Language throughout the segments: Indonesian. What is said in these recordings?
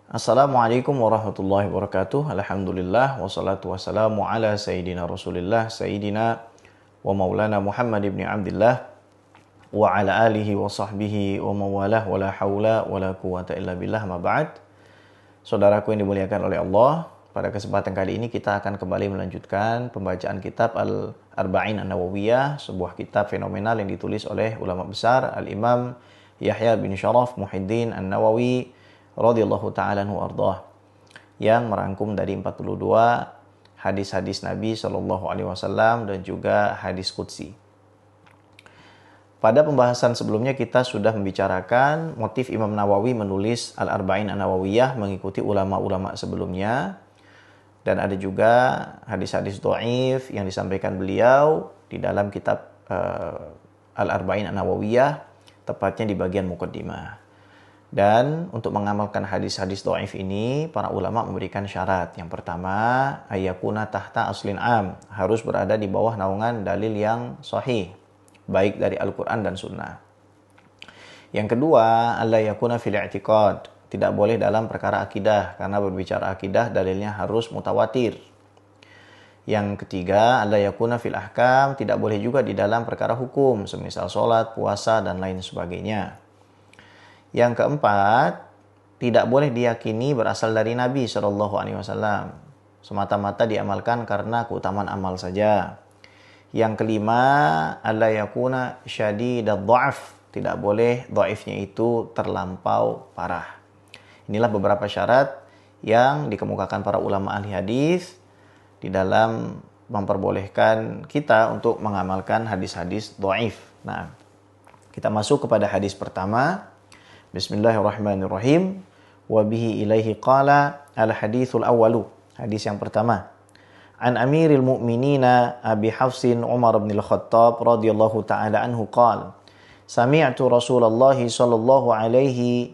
Assalamualaikum warahmatullahi wabarakatuh. Alhamdulillah wassalatu wassalamu ala sayyidina Rasulillah sayyidina wa maulana Muhammad ibn Abdullah wa ala alihi wa sahbihi wa mawalah wa la hawla wa la quwata illa billah ma ba'd. Saudaraku yang dimuliakan oleh Allah, pada kesempatan kali ini kita akan kembali melanjutkan pembacaan kitab Al-Arba'in An-Nawawiyah, sebuah kitab fenomenal yang ditulis oleh ulama besar Al-Imam Yahya bin Sharaf Muhyiddin An-Nawawi radhiyallahu ta'ala anhu ardhah, yang merangkum dari 42 hadis-hadis Nabi Shallallahu alaihi wasallam dan juga hadis qudsi. Pada pembahasan sebelumnya kita sudah membicarakan motif Imam Nawawi menulis Al-Arba'in An-Nawawiyah mengikuti ulama-ulama sebelumnya, dan ada juga hadis-hadis dhaif yang disampaikan beliau di dalam kitab Al-Arba'in An-Nawawiyah, tepatnya di bagian muqaddimah. Dan untuk mengamalkan hadis-hadis dhaif ini, para ulama memberikan syarat. Yang pertama, ayyakuna tahta aslin am, harus berada di bawah naungan dalil yang sahih, baik dari Al-Quran dan Sunnah. Yang kedua, alla yakuna fil i'tiqad, tidak boleh dalam perkara akidah, karena berbicara akidah dalilnya harus mutawatir. Yang ketiga, alla yakuna fil ahkam, tidak boleh juga di dalam perkara hukum, semisal sholat, puasa, dan lain sebagainya. Yang keempat, tidak boleh diyakini berasal dari Nabi Shallallahu alaihi wasallam, semata-mata diamalkan karena keutamaan amal saja. Yang kelima, alla yakuna syadidad dha'af, tidak boleh dhaifnya itu terlampau parah. Inilah beberapa syarat yang dikemukakan para ulama ahli hadis di dalam memperbolehkan kita untuk mengamalkan hadis-hadis dhaif. Nah, kita masuk kepada hadis pertama. Bismillahirrahmanirrahim. Wa bihi ilaihi qala al-hadithul awwalu. Hadis yang pertama. An Amiril Mu'minina Abi Hafsin Umar bin Al-Khattab radhiyallahu ta'ala anhu qala sami'tu Rasulullah sallallahu alaihi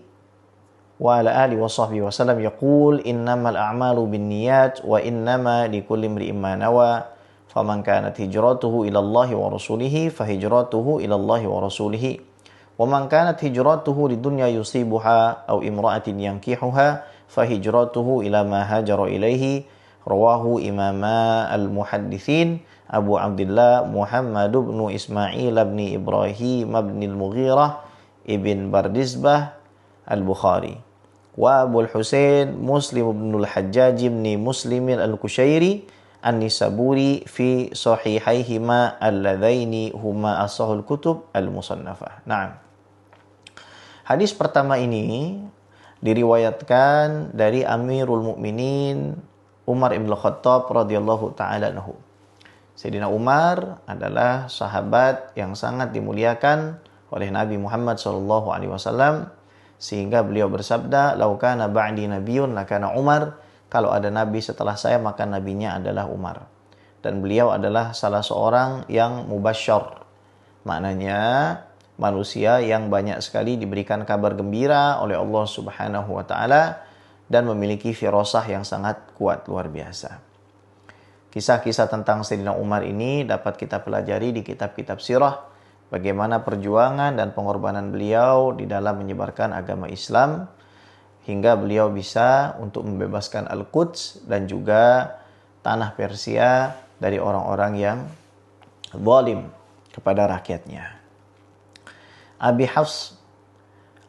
wa ala alihi wa sahbihi wa sallam yaqul innamal a'malu binniyat wa innama likulli imri'in ma nawa faman kanat hijratuhu ila Allah wa rasulihi fahijratuhu ila Allah wa rasulihi wa man kanat hijratuhu lidunya yusibuha aw imra'atin yankihuha fahijratuhu ila ma hajara ilaihi. Rawahu imama al-muhaddithin Abu Abdullah Muhammad bin Ismail bin Ibrahim bin al-Mughirah ibn Bardizbah al-Bukhari wa Abu al-Husain Muslim bin al-Hajjaj bin Muslim al-Kushairi An-Nisaburi fi sahihaihima alladzaini huma ashahul kutub al-musannafah. Naam. Hadis pertama ini diriwayatkan dari Amirul Mukminin Umar ibn Khattab radhiyallahu ta'ala anhu. Sayyidina Umar adalah sahabat yang sangat dimuliakan oleh Nabi Muhammad sallallahu alaihi wasallam, sehingga beliau bersabda, "Lau kana ba'di nabiyyun lakana Umar." Kalau ada nabi setelah saya, maka nabinya adalah Umar. Dan beliau adalah salah seorang yang mubasysyar. Maknanya manusia yang banyak sekali diberikan kabar gembira oleh Allah Subhanahu wa taala dan memiliki firasah yang sangat kuat, luar biasa. Kisah-kisah tentang Sayyidina Umar ini dapat kita pelajari di kitab-kitab sirah, bagaimana perjuangan dan pengorbanan beliau di dalam menyebarkan agama Islam hingga beliau bisa untuk membebaskan Al-Quds dan juga tanah Persia dari orang-orang yang zalim kepada rakyatnya. Abi Hafs,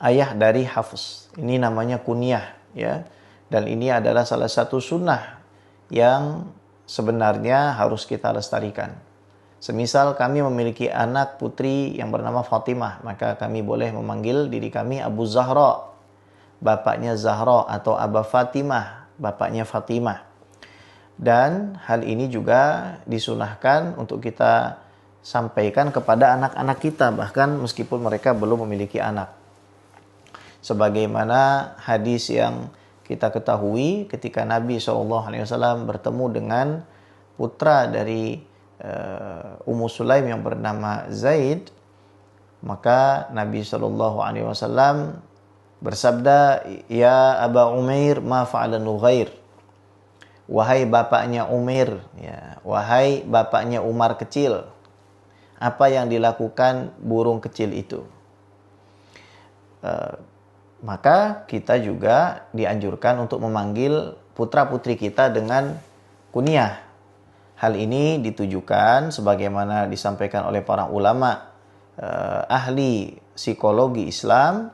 ayah dari Hafs, ini namanya kunyah, ya. Dan ini adalah salah satu sunnah yang sebenarnya harus kita lestarikan. Semisal kami memiliki anak putri yang bernama Fatimah, maka kami boleh memanggil diri kami Abu Zahra, bapaknya Zahra, atau Aba Fatimah, bapaknya Fatimah. Dan hal ini juga disunahkan untuk kita sampaikan kepada anak-anak kita, bahkan meskipun mereka belum memiliki anak. Sebagaimana hadis yang kita ketahui ketika Nabi SAW bertemu dengan putra dari Ummu Sulaim yang bernama Zaid, maka Nabi SAW bersabda, "Ya Aba Umair, ma fa'ala Nughair." Wahai bapaknya Umair, ya, wahai bapaknya Umar kecil, apa yang dilakukan burung kecil itu? maka kita juga dianjurkan untuk memanggil putra-putri kita dengan kunyah. Hal ini ditujukan sebagaimana disampaikan oleh para ulama ahli psikologi Islam,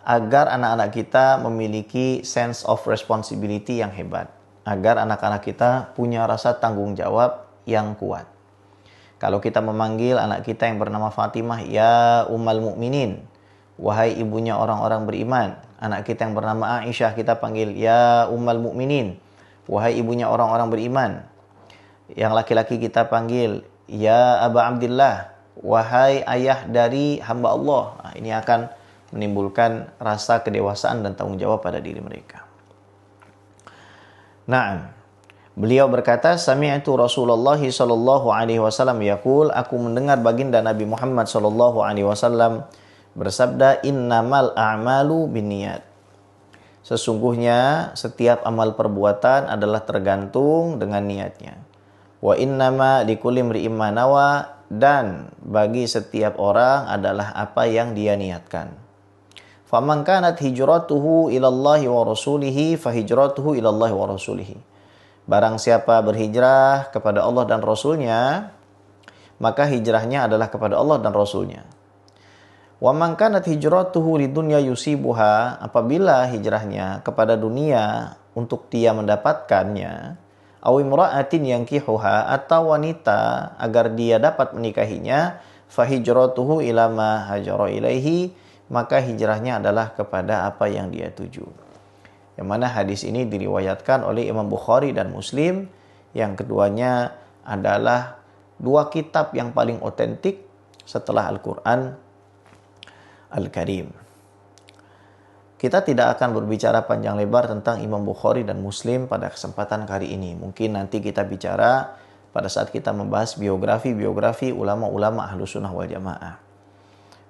agar anak-anak kita memiliki sense of responsibility yang hebat, agar anak-anak kita punya rasa tanggung jawab yang kuat. Kalau kita memanggil anak kita yang bernama Fatimah, ya Ummal Mukminin, wahai ibunya orang-orang beriman. Anak kita yang bernama Aisyah kita panggil ya Ummal Mukminin, wahai ibunya orang-orang beriman. Yang laki-laki kita panggil ya Aba Abdillah, wahai ayah dari hamba Allah. Nah, ini akan menimbulkan rasa kedewasaan dan tanggung jawab pada diri mereka. Naam. Beliau berkata, sami'tu Rasulullah sallallahu alaihi wasallam yaqul, aku mendengar baginda Nabi Muhammad sallallahu alaihi wasallam bersabda, innamal a'malu binniyat. Sesungguhnya setiap amal perbuatan adalah tergantung dengan niatnya. Wa innama likulli imri'in ma nawa, dan bagi setiap orang adalah apa yang dia niatkan. Faman kanat hijratuhu ilallahi wa rasulihi fahijratuhu ilallahi wa rasulihi. Barang siapa berhijrah kepada Allah dan Rasulnya, maka hijrahnya adalah kepada Allah dan Rasulnya. Wa man kanat hijratuhu lidunya yusibuha, apabila hijrahnya kepada dunia untuk dia mendapatkannya, aw imra'atin yankihuha, atau wanita agar dia dapat menikahinya, fahijratuhu ila ma hajara ilaihi, maka hijrahnya adalah kepada apa yang dia tuju. Yang mana hadis ini diriwayatkan oleh Imam Bukhari dan Muslim. Yang keduanya adalah dua kitab yang paling otentik setelah Al-Quran Al-Karim. Kita tidak akan berbicara panjang lebar tentang Imam Bukhari dan Muslim pada kesempatan kali ini. Mungkin nanti kita bicara pada saat kita membahas biografi ulama-ulama Ahlus Sunnah wal Jamaah.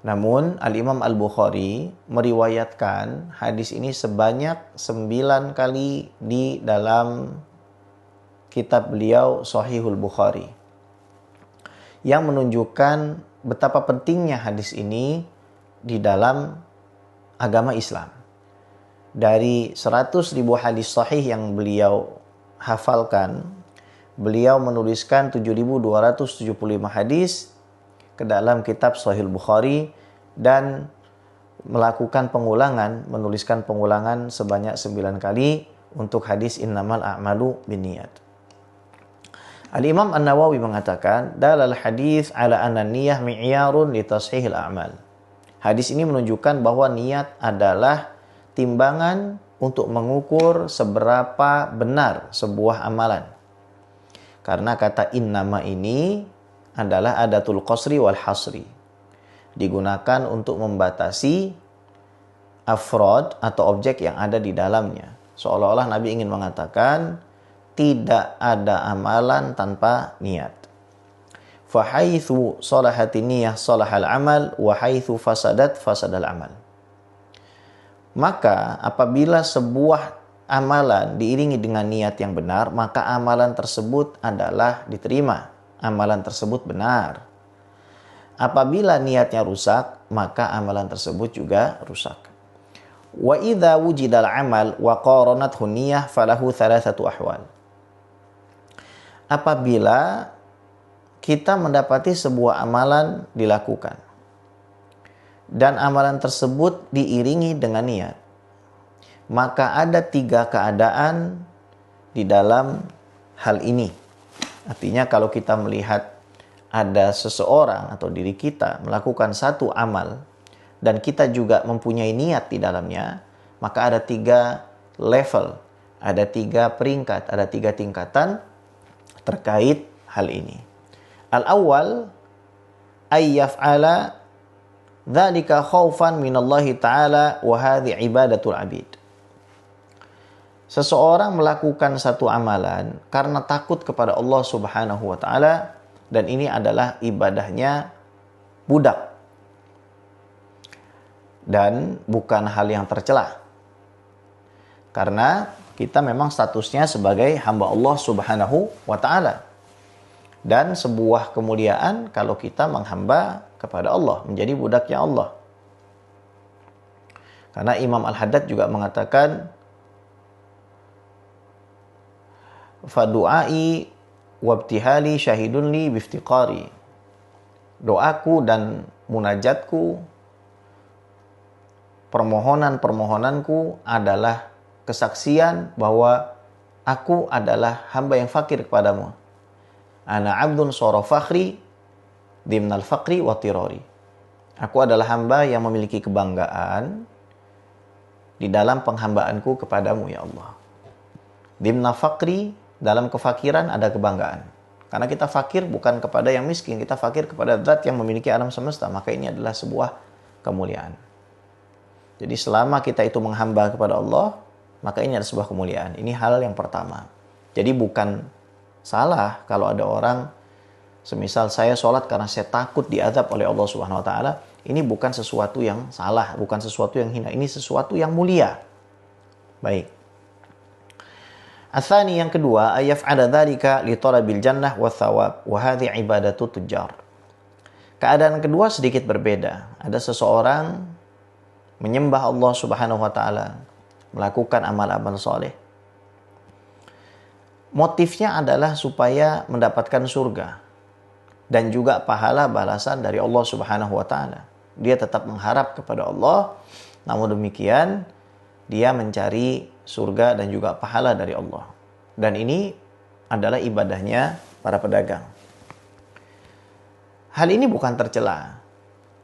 Namun Al-Imam Al-Bukhari meriwayatkan hadis ini sebanyak 9 kali di dalam kitab beliau Sahihul Bukhari, yang menunjukkan betapa pentingnya hadis ini di dalam agama Islam. Dari 100.000 hadis sahih yang beliau hafalkan, beliau menuliskan 7.275 hadis ke dalam kitab Sahih Bukhari dan melakukan pengulangan, menuliskan pengulangan sebanyak 9 kali untuk hadis innamal a'malu binniyat. Al-Imam An-Nawawi mengatakan, dalal hadis ala anna niyah mi'yarun li tashihil a'mal. Hadis ini menunjukkan bahwa niat adalah timbangan untuk mengukur seberapa benar sebuah amalan. Karena kata innama ini adalah adatul qasri wal hasri. Digunakan untuk membatasi afrod atau objek yang ada di dalamnya. Seolah-olah Nabi ingin mengatakan tidak ada amalan tanpa niat. Fahaitsu salahati niyah salahal amal wa haitsu fasadat fasadal amal. Maka apabila sebuah amalan diiringi dengan niat yang benar, maka amalan tersebut adalah diterima. Amalan tersebut benar. Apabila niatnya rusak, maka amalan tersebut juga rusak. Wa idza wujidal amal wa qaranathu niyyah falahu thalathatu ahwal. Apabila kita mendapati sebuah amalan dilakukan dan amalan tersebut diiringi dengan niat, maka ada 3 keadaan di dalam hal ini. Artinya kalau kita melihat ada seseorang atau diri kita melakukan satu amal dan kita juga mempunyai niat di dalamnya, maka ada 3 level, ada 3 peringkat, ada 3 tingkatan terkait hal ini. Al-awwal ayyaf'ala dzalika khaufan minallahi ta'ala wa hadhi ibadatul abid. Seseorang melakukan satu amalan karena takut kepada Allah Subhanahu wa taala, dan ini adalah ibadahnya budak dan bukan hal yang tercela. Karena kita memang statusnya sebagai hamba Allah Subhanahu wa taala. Dan sebuah kemuliaan kalau kita menghamba kepada Allah, menjadi budaknya Allah. Karena Imam Al-Haddad juga mengatakan, fadu'ai wabtihali syahidun li biftiqari. Doaku dan munajatku, permohonan-permohonanku adalah kesaksian bahwa aku adalah hamba yang fakir kepadamu. Ana abdun sara fakhri dimnal faqri wa tirari. Aku adalah hamba yang memiliki kebanggaan di dalam penghambaanku kepadamu, ya Allah. Dimna faqri, dalam kefakiran ada kebanggaan. Karena kita fakir bukan kepada yang miskin, kita fakir kepada zat yang memiliki alam semesta. Maka ini adalah sebuah kemuliaan. Jadi selama kita itu menghamba kepada Allah, maka ini adalah sebuah kemuliaan. Ini hal yang pertama. Jadi bukan salah kalau ada orang, semisal saya sholat karena saya takut diazab oleh Allah Subhanahu wa taala, ini bukan sesuatu yang salah, bukan sesuatu yang hina, ini sesuatu yang mulia. Baik. Atsani, yang kedua, ayaf'ala dzalika li talabil jannah wa thawab wa hadhi ibadatu tujjar. Keadaan kedua sedikit berbeda. Ada seseorang menyembah Allah Subhanahu wa taala, melakukan amal-amal soleh. Motifnya adalah supaya mendapatkan surga dan juga pahala balasan dari Allah Subhanahu wa taala. Dia tetap mengharap kepada Allah, namun demikian dia mencari surga dan juga pahala dari Allah. Dan ini adalah ibadahnya para pedagang. Hal ini bukan tercela,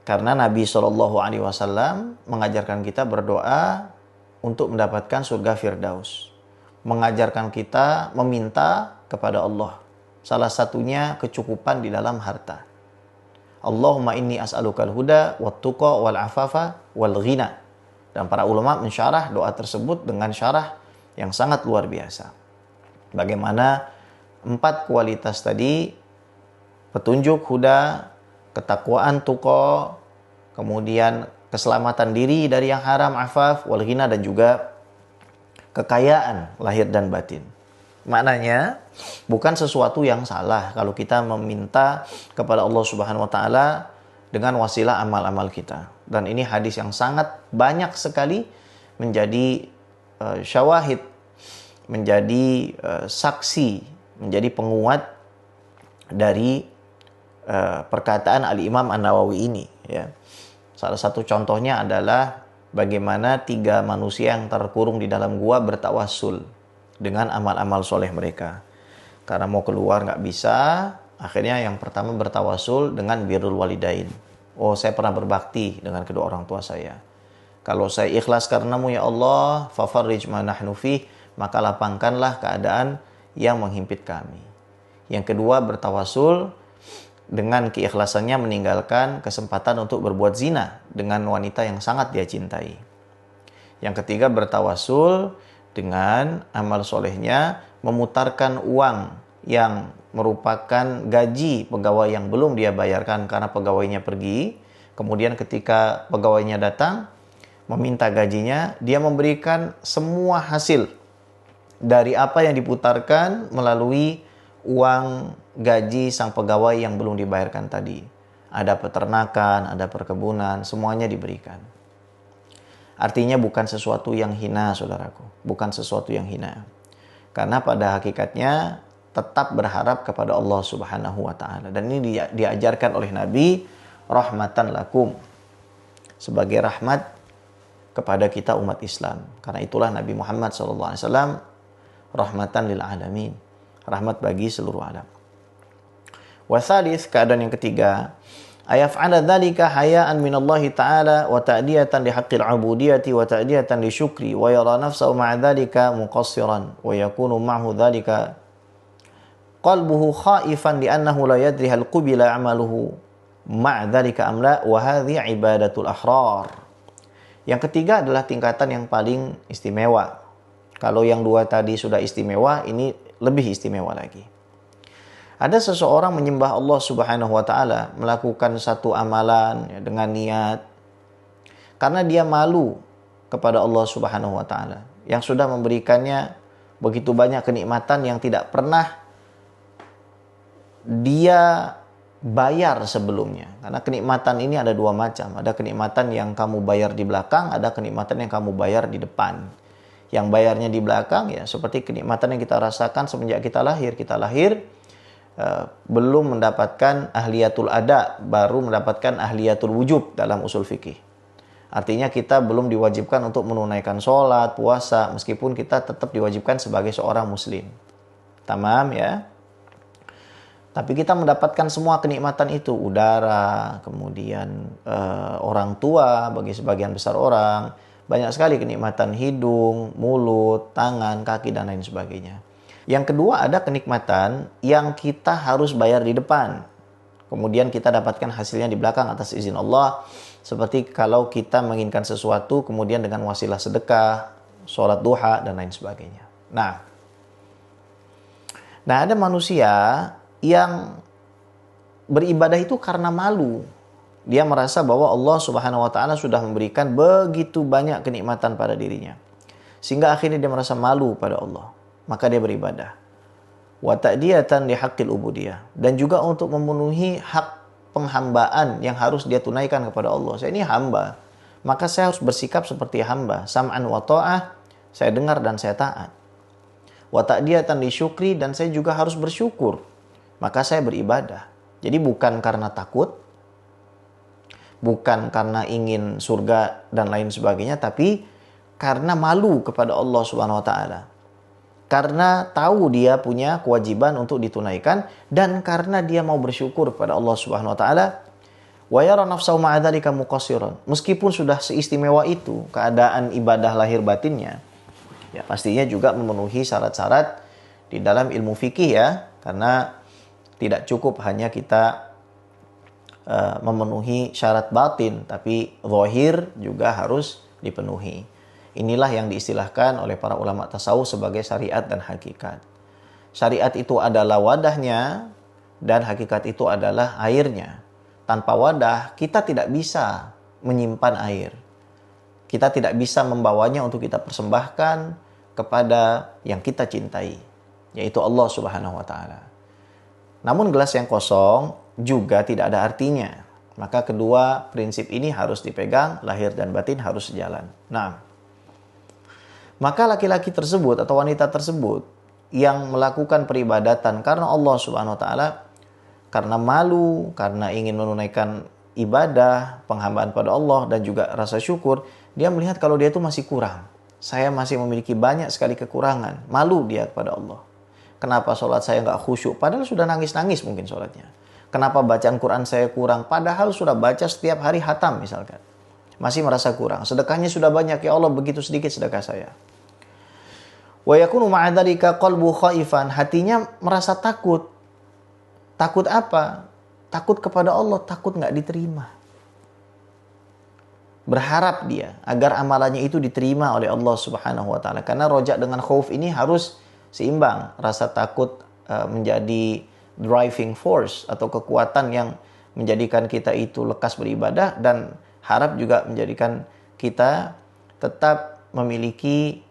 karena Nabi SAW mengajarkan kita berdoa untuk mendapatkan surga Firdaus. Mengajarkan kita meminta kepada Allah. Salah satunya kecukupan di dalam harta. Allahumma inni as'alukal huda wat-tuqa wal afafa wal ghina. Dan para ulama mensyarah doa tersebut dengan syarah yang sangat luar biasa. Bagaimana 4 kualitas tadi, petunjuk, huda, ketakwaan, tuqa, kemudian keselamatan diri dari yang haram, afaf, wal ghina, dan juga kekayaan lahir dan batin. Maknanya bukan sesuatu yang salah kalau kita meminta kepada Allah Subhanahu wa taala dengan wasilah amal-amal kita. Dan ini hadis yang sangat banyak sekali menjadi syawahid, menjadi saksi, menjadi penguat dari perkataan Al-Imam An-Nawawi ini, ya. Salah satu contohnya adalah bagaimana 3 manusia yang terkurung di dalam gua bertawassul dengan amal-amal soleh mereka. Karena mau keluar nggak bisa, akhirnya yang pertama bertawasul dengan birrul walidain. Oh, saya pernah berbakti dengan kedua orang tua saya. Kalau saya ikhlas karenamu ya Allah, fafarrij ma nahnu fih, maka lapangkanlah keadaan yang menghimpit kami. Yang kedua bertawasul dengan keikhlasannya meninggalkan kesempatan untuk berbuat zina dengan wanita yang sangat dia cintai. Yang ketiga bertawasul dengan amal solehnya memutarkan uang yang merupakan gaji pegawai yang belum dia bayarkan karena pegawainya pergi. Kemudian ketika pegawainya datang meminta gajinya, dia memberikan semua hasil dari apa yang diputarkan melalui uang gaji sang pegawai yang belum dibayarkan tadi. Ada peternakan, ada perkebunan, semuanya diberikan. Artinya bukan sesuatu yang hina, saudaraku. Bukan sesuatu yang hina. Karena pada hakikatnya tetap berharap kepada Allah Subhanahu wa taala. Dan ini diajarkan oleh Nabi rahmatan lakum. Sebagai rahmat kepada kita umat Islam. Karena itulah Nabi Muhammad SAW rahmatan lil alamin. Rahmat bagi seluruh alam. Wasadis, keadaan yang ketiga, ayaf'ala dzalika haya'an minallahi ta'ala wa ta'diyatan li haqqil 'ubudiyati wa ta'diyatan li syukri wa yara nafsahu ma'a dzalika muqassiran wa yakunu ma'hu dzalika qalbuhu khaifan li'annahu la yadri hal qubila 'amaluhu ma'a dzalika am la wa hadhi ibadatul ahrar. Yang ketiga adalah tingkatan yang paling istimewa. Kalau yang 2 tadi sudah istimewa, ini lebih istimewa lagi. Ada seseorang menyembah Allah Subhanahu wa taala, melakukan satu amalan ya, dengan niat karena dia malu kepada Allah Subhanahu wa taala yang sudah memberikannya begitu banyak kenikmatan yang tidak pernah dia bayar sebelumnya. Karena kenikmatan ini ada dua macam. Ada kenikmatan yang kamu bayar di belakang, ada kenikmatan yang kamu bayar di depan. Yang bayarnya di belakang ya seperti kenikmatan yang kita rasakan semenjak kita lahir. Kita lahir belum mendapatkan ahliyatul ada, baru mendapatkan ahliyatul wujub dalam usul fikih. Artinya kita belum diwajibkan untuk menunaikan sholat, puasa, meskipun kita tetap diwajibkan sebagai seorang muslim. Tamam ya. Tapi kita mendapatkan semua kenikmatan itu, udara, kemudian orang tua bagi sebagian besar orang, banyak sekali kenikmatan hidung, mulut, tangan, kaki, dan lain sebagainya. Yang kedua ada kenikmatan yang kita harus bayar di depan. Kemudian kita dapatkan hasilnya di belakang atas izin Allah. Seperti kalau kita menginginkan sesuatu, kemudian dengan wasilah sedekah, sholat duha, dan lain sebagainya. Nah ada manusia yang beribadah itu karena malu. Dia merasa bahwa Allah Subhanahu wa taala sudah memberikan begitu banyak kenikmatan pada dirinya. Sehingga akhirnya dia merasa malu pada Allah. Maka dia beribadah. Wa ta'diyatan li haqqil ubudiyah, dan juga untuk memenuhi hak penghambaan yang harus dia tunaikan kepada Allah. Saya ini hamba, maka saya harus bersikap seperti hamba. Sam'an wa ta'ah, saya dengar dan saya taat. Wa ta'diyatan li syukri, dan saya juga harus bersyukur. Maka saya beribadah. Jadi bukan karena takut, bukan karena ingin surga dan lain sebagainya, tapi karena malu kepada Allah Subhanahu wa taala. Karena tahu dia punya kewajiban untuk ditunaikan, dan karena dia mau bersyukur kepada Allah Subhanahu wa taala. Wa yara nafsahu ma'a dzalika muqassiran. Meskipun sudah seistimewa itu keadaan ibadah lahir batinnya, ya pastinya juga memenuhi syarat-syarat di dalam ilmu fikih ya, karena tidak cukup hanya kita memenuhi syarat batin, tapi zahir juga harus dipenuhi. Inilah yang diistilahkan oleh para ulama tasawuf sebagai syariat dan hakikat. Syariat itu adalah wadahnya, dan hakikat itu adalah airnya. Tanpa wadah, kita tidak bisa menyimpan air. Kita tidak bisa membawanya untuk kita persembahkan kepada yang kita cintai, yaitu Allah Subhanahu wa taala. Namun gelas yang kosong juga tidak ada artinya. Maka kedua prinsip ini harus dipegang, lahir dan batin harus sejalan. Nah, maka laki-laki tersebut atau wanita tersebut yang melakukan peribadatan karena Allah Subhanahu wa taala, karena malu, karena ingin menunaikan ibadah, penghambaan pada Allah, dan juga rasa syukur, dia melihat kalau dia itu masih kurang. Saya masih memiliki banyak sekali kekurangan. Malu dia kepada Allah. Kenapa sholat saya nggak khusyuk? Padahal sudah nangis-nangis mungkin sholatnya. Kenapa bacaan Quran saya kurang? Padahal sudah baca setiap hari khatam misalkan. Masih merasa kurang. Sedekahnya sudah banyak. Ya Allah, begitu sedikit sedekah saya. Wa yakunu ma'a dzalika qalbu khaifan. Hatinya merasa takut. Takut apa? Takut kepada Allah. Takut nggak diterima. Berharap dia agar amalannya itu diterima oleh Allah Subhanahu wa taala. Karena rojak dengan khauf ini harus seimbang. Rasa takut menjadi driving force atau kekuatan yang menjadikan kita itu lekas beribadah, dan harap juga menjadikan kita tetap memiliki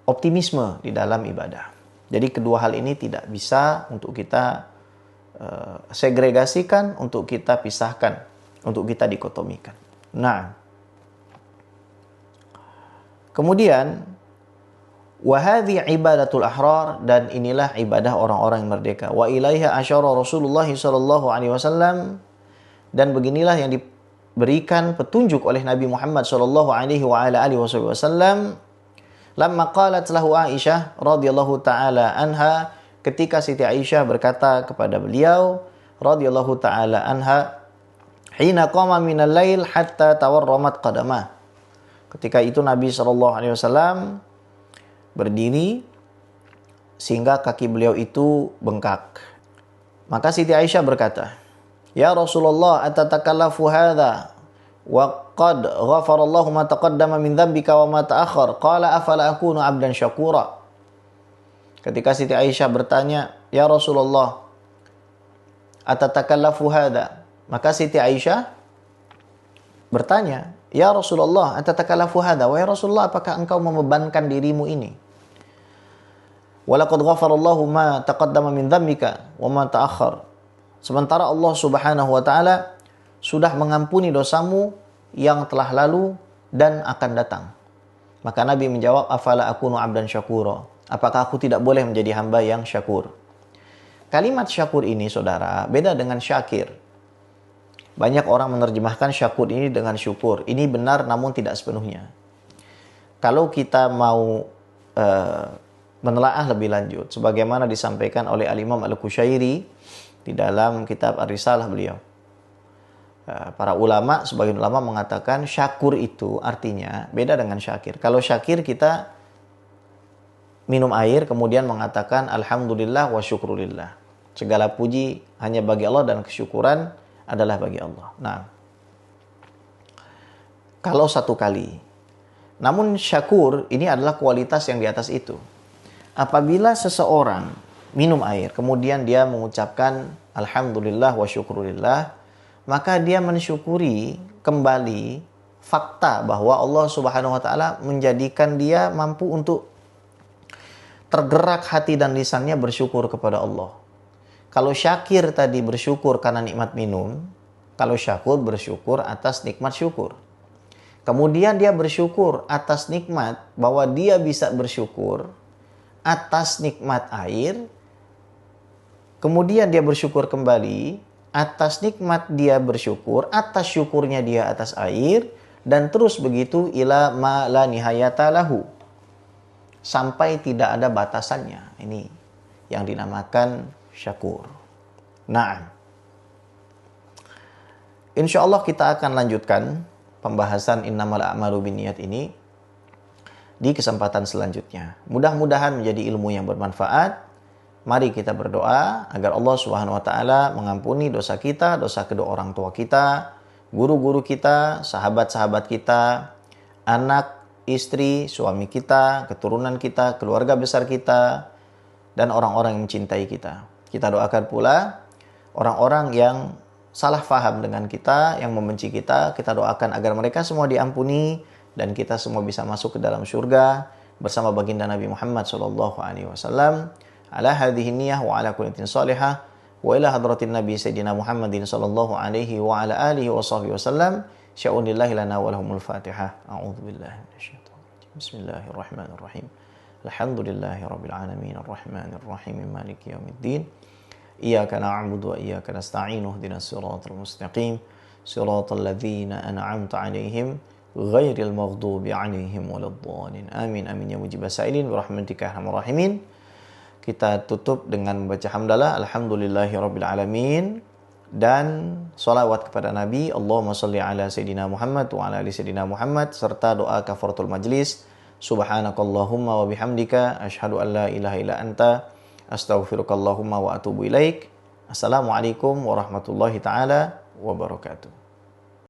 optimisme di dalam ibadah. Jadi kedua hal ini tidak bisa untuk kita segregasikan, untuk kita pisahkan, untuk kita dikotomikan. Nah, kemudian wahadhi ibadatul ahrar, dan inilah ibadah orang-orang yang merdeka. Wa ilaiha asyara Rasulullah sallallahu alaihi wasallam, dan beginilah yang diberikan petunjuk oleh Nabi Muhammad sallallahu alaihi wa ala alihi wasallam. Lamma qalat lahu Aisyah radhiyallahu taala anha, ketika Siti Aisyah berkata kepada beliau radhiyallahu taala anha, hina qama minal lail hatta tawarramat qadamah. Ketika itu Nabi sallallahu alaihi wasallam berdiri sehingga kaki beliau itu bengkak. Maka Siti Aisyah berkata, "Ya Rasulullah, atatakallafu hadza wa qad ghafarallahu ma taqaddama min dzambika wa ma ta'akhkhar. Qala afala akunu 'abdan syakura." Ketika Siti Aisyah bertanya, "Ya Rasulullah, atatakallafu hadza?" Maka Siti Aisyah bertanya, "Ya Rasulullah, atatakallafu hadza?" Wahai Rasulullah, apakah engkau membebankan dirimu ini? Walaqad ghafarallahu ma taqaddama min dzambika wa ma ta'akhkhar. Sementara Allah Subhanahu wa taala sudah mengampuni dosamu yang telah lalu dan akan datang. Maka Nabi menjawab, afala akunu abdan syakura. Apakah aku tidak boleh menjadi hamba yang syakur? Kalimat syakur ini, saudara, beda dengan syakir. Banyak orang menerjemahkan syakur ini dengan syukur. Ini benar namun tidak sepenuhnya. Kalau kita mau menelaah lebih lanjut, sebagaimana disampaikan oleh Al-Imam Al-Qushairi di dalam kitab Ar-Risalah beliau. Para ulama, sebagian ulama mengatakan syakur itu artinya beda dengan syakir. Kalau syakir kita minum air kemudian mengatakan alhamdulillah wa syukrulillah. Segala puji hanya bagi Allah dan kesyukuran adalah bagi Allah. Nah, kalau satu kali. Namun syakur ini adalah kualitas yang di atas itu. Apabila seseorang minum air, kemudian dia mengucapkan alhamdulillah wa syukrulillah, maka dia mensyukuri kembali fakta bahwa Allah Subhanahu wa taala menjadikan dia mampu untuk tergerak hati dan lisannya bersyukur kepada Allah. Kalau syakir tadi bersyukur karena nikmat minum, kalau syakur bersyukur atas nikmat syukur. Kemudian dia bersyukur atas nikmat bahwa dia bisa bersyukur atas nikmat air. Kemudian dia bersyukur kembali atas nikmat dia bersyukur, atas syukurnya dia atas air, dan terus begitu ila ma la nihayata lahu. Sampai tidak ada batasannya. Ini yang dinamakan syakur. Nah, insya Allah kita akan lanjutkan pembahasan innamal a'malu binniyat ini di kesempatan selanjutnya. Mudah-mudahan menjadi ilmu yang bermanfaat. Mari kita berdoa agar Allah Subhanahu wa taala mengampuni dosa kita, dosa kedua orang tua kita, guru-guru kita, sahabat-sahabat kita, anak, istri, suami kita, keturunan kita, keluarga besar kita, dan orang-orang yang mencintai kita. Kita doakan pula orang-orang yang salah faham dengan kita, yang membenci kita, kita doakan agar mereka semua diampuni dan kita semua bisa masuk ke dalam surga bersama baginda Nabi Muhammad SAW. Ala hadhihi niyah wa ala kulli salihah wa ila hadratin Nabi Sayyidina Muhammadin sallallahu alaihi wa ala alihi wa sahbihi wasallam. Sya'unillahi lana wa lahumul Fatihah. A'udzu billahi minasyaitonir rajim. Bismillahirrahmanirrahim. Alhamdulillahi rabbil alamin arrahmanir rahim maliki yaumiddin. Iyyaka na'budu wa iyyaka nasta'in ihdinas siratal mustaqim siratal ladzina an'amta 'alaihim ghairil maghdubi 'alaihim waladdallin. Amin amin ya mujibas sa'ilin bi rahmatika ya arhamar rahimin. Kita tutup dengan membaca hamdalah alhamdulillahirabbil alamin dan salawat kepada Nabi Allahumma shalli ala sayyidina Muhammad wa ala ali sayyidina Muhammad serta doa kafaratul majlis. Subhanakallahumma wa bihamdika asyhadu an la ilaha illa anta astaghfirukallahumma wa atubu ilaik. Assalamualaikum warahmatullahi taala wabarakatuh.